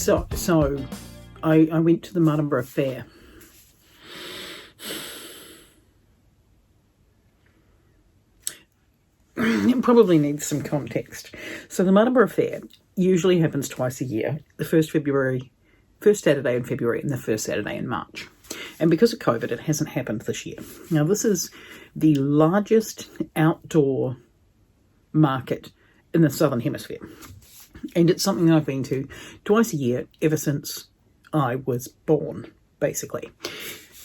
So I went to the Martinborough Fair. It probably needs some context. So the Martinborough Fair usually happens twice a year, the first Saturday in February and the first Saturday in March. And because of COVID, it hasn't happened this year. Now, this is the largest outdoor market in the Southern Hemisphere. And it's something that I've been to twice a year ever since I was born, basically.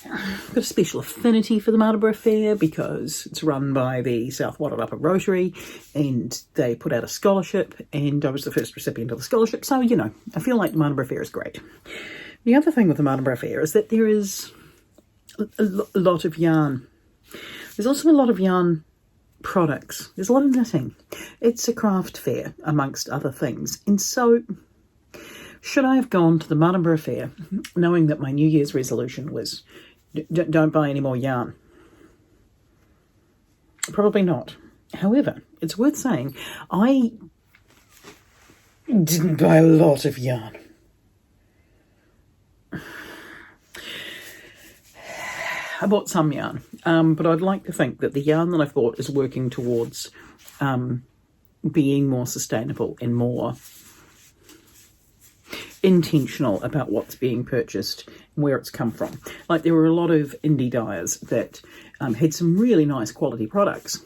I've got a special affinity for the Martinborough Fair because it's run by the South Wairarapa Rotary and they put out a scholarship and I was the first recipient of the scholarship. So, you know, I feel like the Martinborough Fair is great. The other thing with the Martinborough Fair is that there is a lot of yarn. There's also a lot of yarn products. There's a lot of knitting. It's a craft fair, amongst other things. And so, should I have gone to the Martinborough Fair knowing that my New Year's resolution was don't buy any more yarn? Probably not. However, it's worth saying I didn't buy a lot of yarn. I bought some yarn, but I'd like to think that the yarn that I've bought is working towards being more sustainable and more intentional about what's being purchased and where it's come from. Like, there were a lot of indie dyers that had some really nice quality products,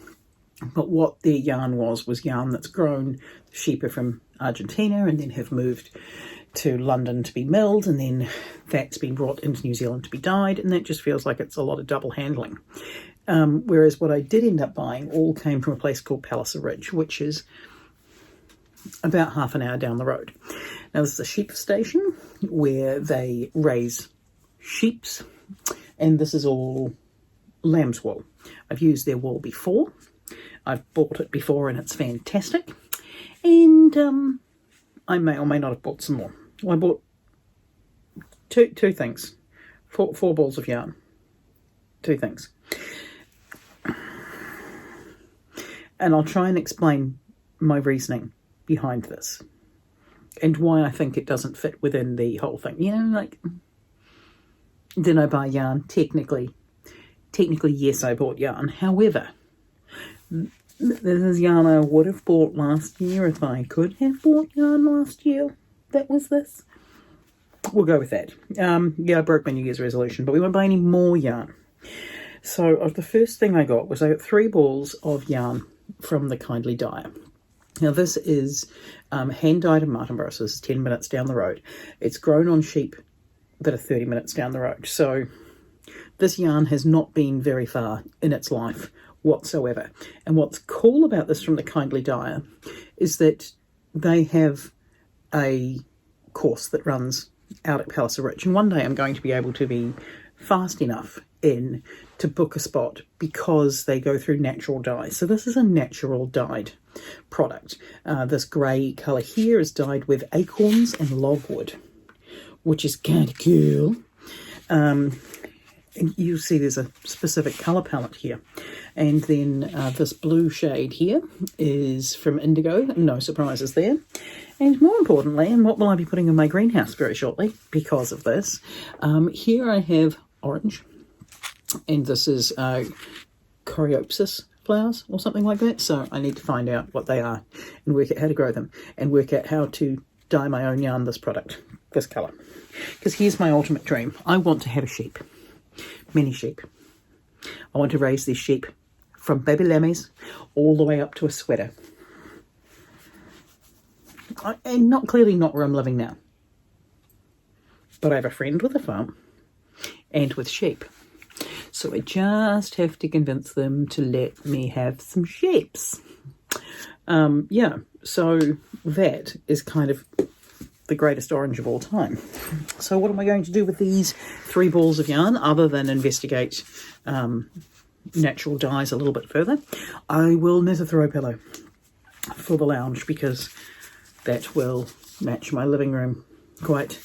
but what their yarn was yarn that's grown. Sheep are from Argentina and then have moved to London to be milled, and then that's been brought into New Zealand to be dyed, and that just feels like it's a lot of double handling. Whereas what I did end up buying all came from a place called Palliser Ridge, which is about half an hour down the road. Now, this is a sheep station where they raise sheeps, and this is all lamb's wool. I've used their wool before. I've bought it before and it's fantastic. And I may or may not have bought some more. Well, I bought two things. Four balls of yarn. Two things. And I'll try and explain my reasoning behind this and why I think it doesn't fit within the whole thing. You know, like, did I buy yarn? Technically, yes, I bought yarn. However, this is yarn I would have bought last year if I could have bought yarn last year. That was this. We'll go with that. Yeah, I broke my New Year's resolution, but we won't buy any more yarn. So the first thing I got was I got 3 balls of yarn from the Kindly Dyer. Now, this is hand-dyed in Martinborough, so this is 10 minutes down the road. It's grown on sheep that are 30 minutes down the road. So this yarn has not been very far in its life whatsoever. And what's cool about this from the Kindly Dyer is that they have a course that runs out at Palliser Ridge. And one day I'm going to be able to be fast enough in to book a spot because they go through natural dyes. So this is a natural dyed product. This grey colour here is dyed with acorns and logwood, which is kind of cool. And you'll see there's a specific colour palette here. And then this blue shade here is from indigo. No surprises there. And more importantly, and what will I be putting in my greenhouse very shortly because of this, here I have orange. And this is coreopsis flowers or something like that. So I need to find out what they are and work out how to grow them and work out how to dye my own yarn this product, this colour. Because here's my ultimate dream. I want to have a sheep. Many sheep. I want to raise these sheep from baby lammies all the way up to a sweater. And not clearly not where I'm living now. But I have a friend with a farm and with sheep. So I just have to convince them to let me have some sheeps. Yeah, so that is kind of the greatest orange of all time. So what am I going to do with these 3 balls of yarn other than investigate natural dyes a little bit further? I will knit a throw pillow for the lounge because that will match my living room quite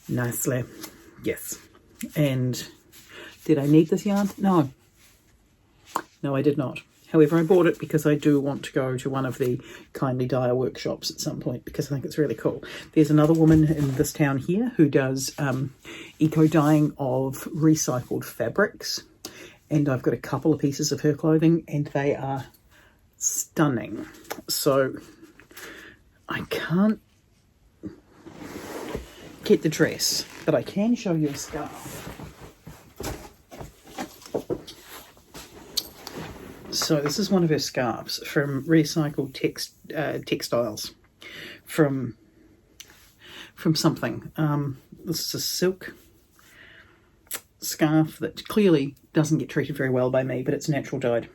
nicely. Yes. And did I need this yarn? No. No, I did not. However, I bought it because I do want to go to one of the Kindly Dyer workshops at some point, because I think it's really cool. There's another woman in this town here who does eco-dyeing of recycled fabrics, and I've got a couple of pieces of her clothing and they are stunning. So I can't get the dress, but I can show you a scarf. So this is one of her scarves from recycled textiles from something. This is a silk scarf that clearly doesn't get treated very well by me, but it's natural dyed,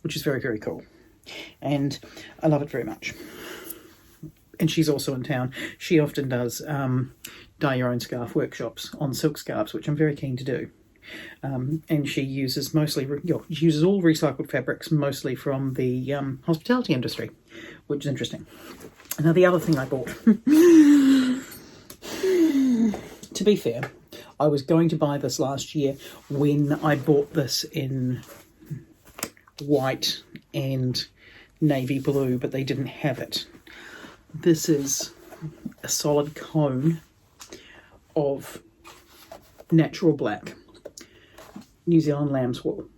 which is very, very cool. And I love it very much. And she's also in town. She often does dye your own scarf workshops on silk scarves, which I'm very keen to do. And she uses uses all recycled fabrics, mostly from the hospitality industry, which is interesting. Now, the other thing I bought, to be fair, I was going to buy this last year when I bought this in white and navy blue, but they didn't have it. This is a solid cone of natural black New Zealand lamb's wool,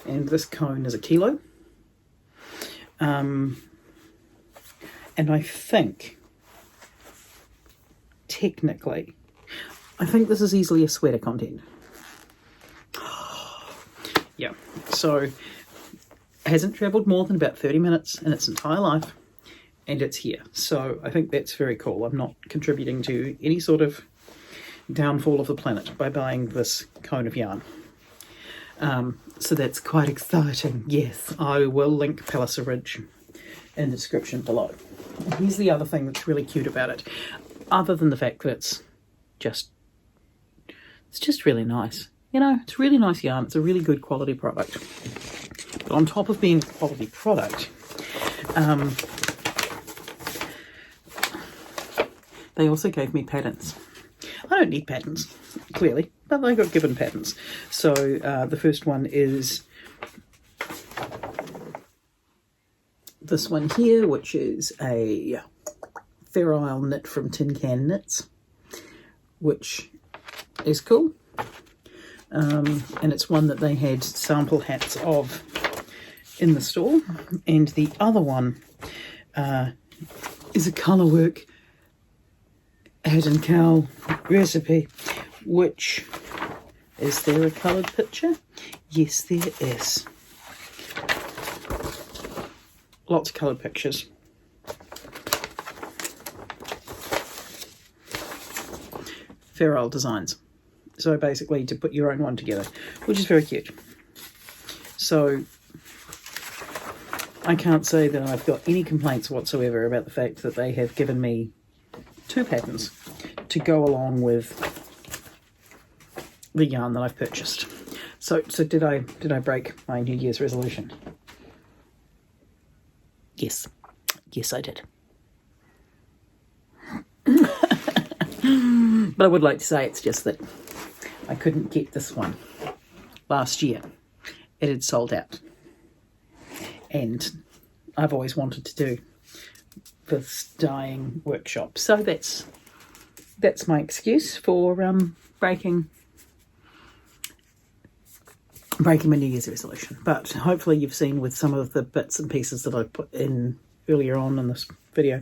and this cone is 1 kilo, and I think technically this is easily a sweater content. Yeah, so it hasn't travelled more than about 30 minutes in its entire life, and it's here. So I think that's very cool. I'm not contributing to any sort of downfall of the planet by buying this cone of yarn. So that's quite exciting. Yes, I will link Palliser Ridge in the description below. And here's the other thing that's really cute about it, other than the fact that it's just really nice. You know, it's really nice yarn. It's a really good quality product. But on top of being a quality product, they also gave me patterns. I don't need patterns, clearly, but I got given patterns. So the first one is this one here, which is a Fair Isle knit from Tin Can Knits, which is cool. And it's one that they had sample hats of in the store. And the other one is a colourwork head and cowl recipe, which, is there a coloured picture? Yes, there is. Lots of coloured pictures. Fair Isle designs. So basically to put your own one together, which is very cute. So I can't say that I've got any complaints whatsoever about the fact that they have given me 2 patterns to go along with the yarn that I've purchased. So did I break my New Year's resolution? Yes, I did. But I would like to say it's just that I couldn't get this one last year. It had sold out, and I've always wanted to do this dyeing workshop, so that's my excuse for breaking my New Year's resolution. But hopefully you've seen with some of the bits and pieces that I put in earlier on in this video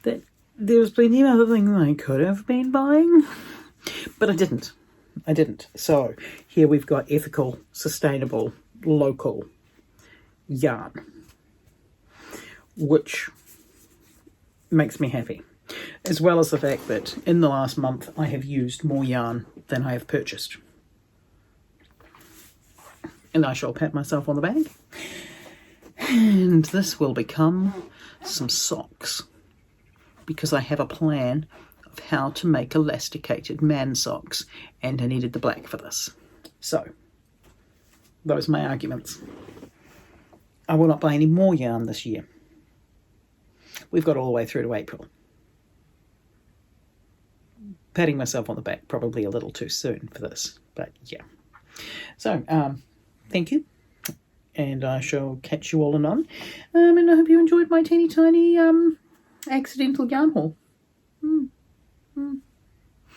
that there's plenty of other things I could have been buying, but I didn't. So here we've got ethical, sustainable, local yarn, which makes me happy, as well as the fact that in the last month I have used more yarn than I have purchased. And I shall pat myself on the back. And this will become some socks, because I have a plan of how to make elasticated man socks, and I needed the black for this. So those are my arguments. I will not buy any more yarn this year. We've got all the way through to April. Patting myself on the back, probably a little too soon for this, but yeah. So, thank you. and I shall catch you all anon. And I hope you enjoyed my teeny tiny accidental yarn haul.